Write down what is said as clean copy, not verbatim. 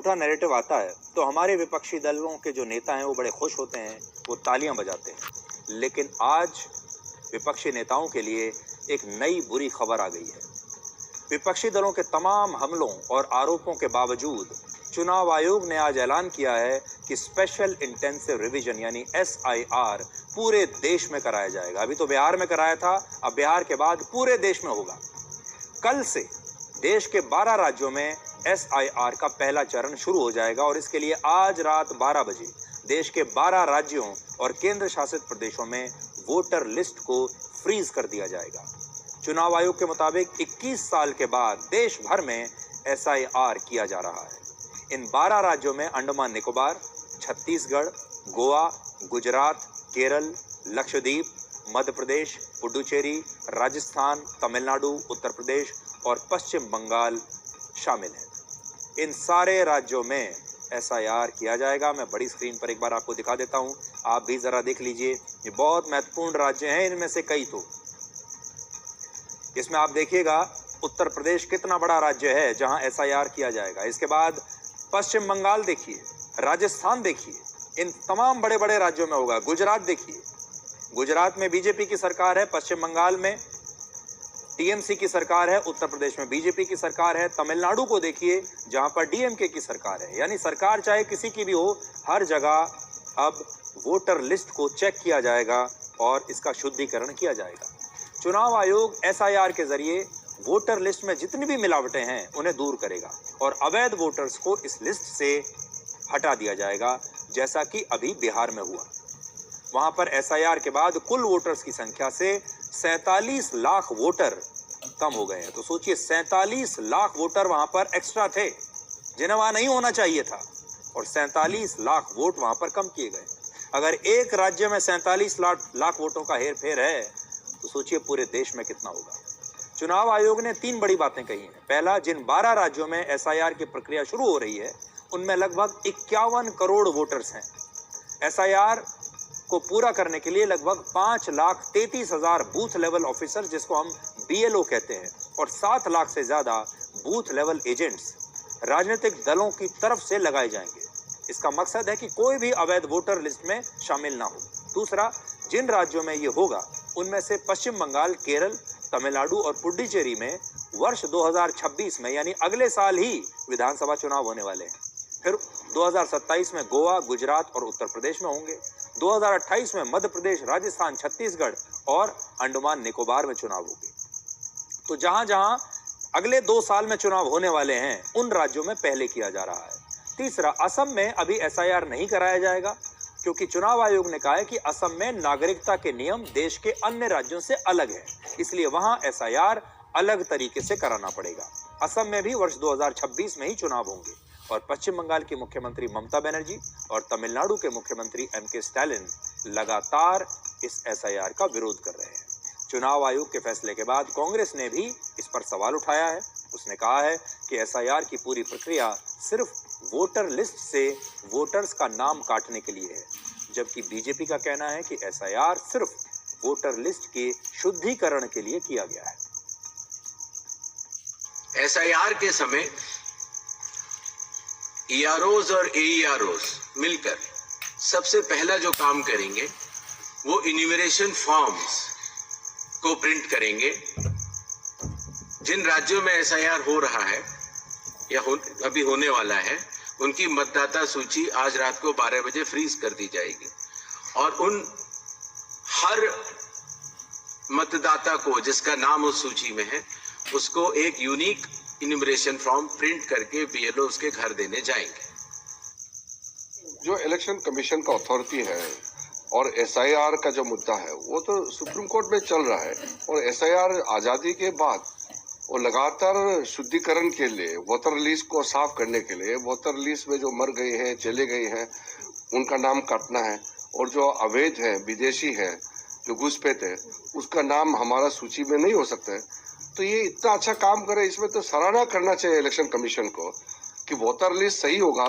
झूठा नैरेटिव आता है तो हमारे विपक्षी दलों के जो नेता हैं वो बड़े खुश होते हैं, वो तालियां बजाते हैं। लेकिन आज विपक्षी नेताओं के लिए एक नई बुरी खबर आ गई है। विपक्षी दलों के तमाम हमलों और आरोपों के बावजूद चुनाव आयोग ने आज ऐलान किया है कि स्पेशल इंटेंसिव रिवीजन यानी SIR पूरे देश में कराया जाएगा। अभी तो बिहार में कराया था, अब बिहार के बाद पूरे देश में होगा। कल से देश के 12 राज्यों में SIR का पहला चरण शुरू हो जाएगा और इसके लिए आज रात 12 बजे देश के 12 राज्यों और केंद्र शासित प्रदेशों में वोटर लिस्ट को फ्रीज कर दिया जाएगा। चुनाव आयोग के मुताबिक 21 साल के बाद देश भर में SIR किया जा रहा है। इन 12 राज्यों में अंडमान निकोबार, छत्तीसगढ़, गोवा, गुजरात, केरल, लक्षद्वीप, मध्य प्रदेश, पुडुचेरी, राजस्थान, तमिलनाडु, उत्तर प्रदेश और पश्चिम बंगाल शामिल हैं। इन सारे राज्यों में SIR किया जाएगा। मैं बड़ी स्क्रीन पर एक बार आपको दिखा देता हूं, आप भी जरा देख लीजिए। ये बहुत महत्वपूर्ण राज्य हैं, इनमें से कई तो इसमें आप देखिएगा उत्तर प्रदेश कितना बड़ा राज्य है जहां SIR किया जाएगा। इसके बाद पश्चिम बंगाल देखिए, राजस्थान देखिए, इन तमाम बड़े बड़े राज्यों में होगा। गुजरात देखिए, गुजरात में बीजेपी की सरकार है, पश्चिम बंगाल में TMC की सरकार है, उत्तर प्रदेश में बीजेपी की सरकार है। तमिलनाडु को देखिए जहां पर DMK की सरकार है। यानी सरकार चाहे किसी की भी हो, हर जगह अब वोटर लिस्ट को चेक किया जाएगा और इसका शुद्धिकरण किया जाएगा। चुनाव आयोग SIR के जरिए वोटर लिस्ट में जितनी भी मिलावटें हैं उन्हें दूर करेगा और अवैध वोटर्स को इस लिस्ट से हटा दिया जाएगा, जैसा कि अभी बिहार में हुआ। वहां पर SIR के बाद कुल वोटर्स की संख्या से 47 लाख वोटर कम हो गए हैं। तो सोचिए 47 लाख वोटर वहां पर एक्स्ट्रा थे जिन्हें वहां नहीं होना चाहिए था और 47 लाख वोट वहां पर कम किए गए। अगर एक राज्य में 47 लाख वोटों का हेर फेर है तो सोचिए पूरे देश में कितना होगा। चुनाव आयोग ने 3 बड़ी बातें कही हैं। पहला, जिन 12 राज्यों में SIR की प्रक्रिया शुरू हो रही है उनमें लगभग 51 करोड़ वोटर्स हैं। SIR को पूरा करने के लिए लगभग 5,33,000 बूथ लेवल ऑफिसर, जिसको हम BLO कहते हैं, और 7 लाख से ज्यादा बूथ लेवल एजेंट्स राजनीतिक दलों की तरफ से लगाए जाएंगे। इसका मकसद है कि कोई भी अवैध वोटर लिस्ट में शामिल ना हो। दूसरा, जिन राज्यों में ये होगा उनमें से पश्चिम बंगाल, केरल, तमिलनाडु और पुडुचेरी में वर्ष 2026 में यानी अगले साल ही विधानसभा चुनाव होने वाले हैं। फिर 2027 में गोवा, गुजरात और उत्तर प्रदेश में होंगे। 2028 में मध्य प्रदेश, राजस्थान, छत्तीसगढ़ और अंडमान निकोबार में चुनाव होंगे। तो जहां जहां अगले 2 साल में चुनाव होने वाले हैं उन राज्यों में पहले किया जा रहा है। तीसरा, असम में अभी SIR नहीं कराया जाएगा क्योंकि चुनाव आयोग ने कहा है कि असम में नागरिकता के नियम देश के अन्य राज्यों से अलग है, इसलिए वहां SIR अलग तरीके से कराना पड़ेगा। असम में भी वर्ष 2026 में ही चुनाव होंगे और पश्चिम बंगाल की मुख्यमंत्री ममता बनर्जी और तमिलनाडु के मुख्यमंत्री MK स्टालिन लगातार इस SIR का विरोध कर रहे हैं। चुनाव आयोग के फैसले के बाद कांग्रेस ने भी इस पर सवाल उठाया है। उसने कहा है कि SIR की पूरी प्रक्रिया सिर्फ वोटर लिस्ट से वोटर्स का नाम काटने के लिए है, जबकि बीजेपी का कहना है कि SIR सिर्फ वोटर लिस्ट के शुद्धिकरण के लिए किया गया है। SIR के समय EROs और AEROs मिलकर सबसे पहला जो काम करेंगे वो इन्यूमरेशन फॉर्म्स को प्रिंट करेंगे। जिन राज्यों में SIR हो रहा है या अभी होने वाला है उनकी मतदाता सूची आज रात को 12 बजे फ्रीज कर दी जाएगी और उन हर मतदाता को जिसका नाम उस सूची में है उसको एक यूनिक इन्यूमरेशन फॉर्म प्रिंट करके BLO उसके घर देने जाएंगे। जो इलेक्शन कमीशन का अथॉरिटी है और SIR का जो मुद्दा है वो तो सुप्रीम कोर्ट में चल रहा है और SIR आज़ादी के बाद वो लगातार शुद्धिकरण के लिए, वोटर लिस्ट को साफ करने के लिए, वोटर लिस्ट में जो मर गए हैं, चले गए हैं, उनका नाम काटना है और जो अवैध है, विदेशी है, जो घुसपैठ है, उसका नाम हमारा सूची में नहीं हो सकता है। तो ये इतना अच्छा काम करे, इसमें तो सराहना करना चाहिए इलेक्शन कमीशन को कि वोटर लिस्ट सही होगा